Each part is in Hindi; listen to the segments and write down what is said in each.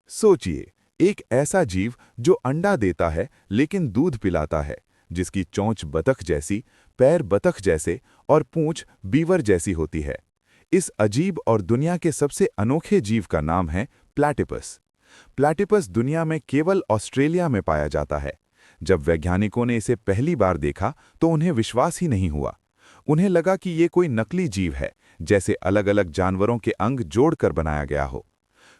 सोचिए, एक ऐसा जीव जो अंडा देता है लेकिन दूध पिलाता है, जिसकी चोंच बतख जैसी, पैर बतख जैसे और पूंछ बीवर जैसी होती है। इस अजीब और दुनिया के सबसे अनोखे जीव का नाम है प्लैटिपस। प्लैटिपस दुनिया में केवल ऑस्ट्रेलिया में पाया जाता है। जब वैज्ञानिकों ने इसे पहली बार देखा तो उन्हें विश्वास ही नहीं हुआ। उन्हें लगा कि ये कोई नकली जीव है, जैसे अलग-अलग जानवरों के अंग जोड़कर बनाया गया हो।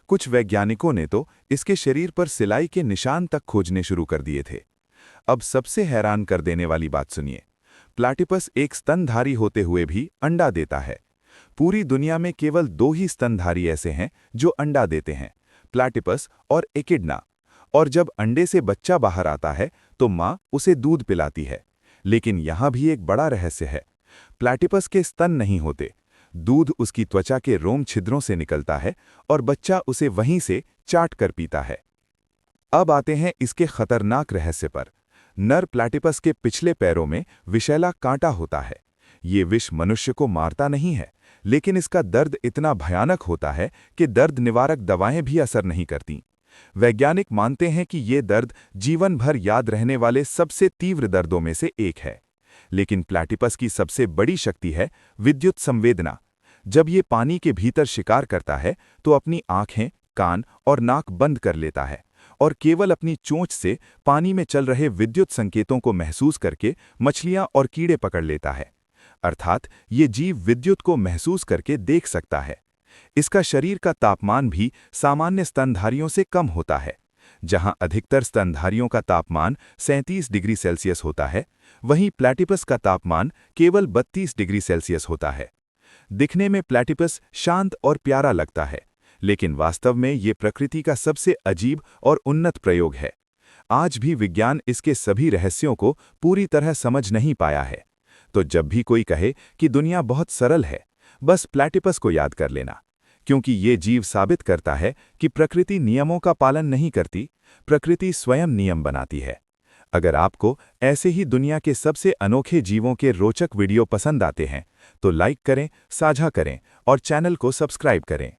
कुछ वैज्ञानिकों ने तो इसके शरीर पर सिलाई के निशान तक खोजने शुरू कर दिए थे। अब सबसे हैरान कर देने वाली बात सुनिए। प्लैटिपस एक स्तनधारी होते हुए भी अंडा देता है। पूरी दुनिया में केवल दो ही स्तनधारी ऐसे हैं जो अंडा देते हैं, प्लैटिपस और एकिडना। और जब अंडे से बच्चा बाहर आता है तो माँ उसे दूध पिलाती है। लेकिन यहाँ भी एक बड़ा रहस्य है। प्लैटिपस के स्तन नहीं होते। दूध उसकी त्वचा के रोम छिद्रों से निकलता है और बच्चा उसे वहीं से चाट कर पीता है। अब आते हैं इसके खतरनाक रहस्य पर। नर प्लैटिपस के पिछले पैरों में विषैला कांटा होता है। ये विष मनुष्य को मारता नहीं है, लेकिन इसका दर्द इतना भयानक होता है कि दर्द निवारक दवाएं भी असर नहीं करती। वैज्ञानिक मानते हैं कि ये दर्द जीवन भर याद रहने वाले सबसे तीव्र दर्दों में से एक है। लेकिन प्लैटिपस की सबसे बड़ी शक्ति है विद्युत संवेदना। जब ये पानी के भीतर शिकार करता है तो अपनी आंखें, कान और नाक बंद कर लेता है और केवल अपनी चोंच से पानी में चल रहे विद्युत संकेतों को महसूस करके मछलियां और कीड़े पकड़ लेता है। अर्थात ये जीव विद्युत को महसूस करके देख सकता है। इसका शरीर का तापमान भी सामान्य स्तनधारियों से कम होता है। जहां अधिकतर स्तनधारियों का तापमान 37 डिग्री सेल्सियस होता है, वहीं प्लैटिपस का तापमान केवल 32 डिग्री सेल्सियस होता है। दिखने में प्लैटिपस शांत और प्यारा लगता है, लेकिन वास्तव में ये प्रकृति का सबसे अजीब और उन्नत प्रयोग है। आज भी विज्ञान इसके सभी रहस्यों को पूरी तरह समझ नहीं पाया है। तो जब भी कोई कहे कि दुनिया बहुत सरल है, बस प्लैटिपस को याद कर लेना, क्योंकि ये जीव साबित करता है कि प्रकृति नियमों का पालन नहीं करती, प्रकृति स्वयं नियम बनाती है। अगर आपको ऐसे ही दुनिया के सबसे अनोखे जीवों के रोचक वीडियो पसंद आते हैं, तो लाइक करें, साझा करें और चैनल को सब्सक्राइब करें।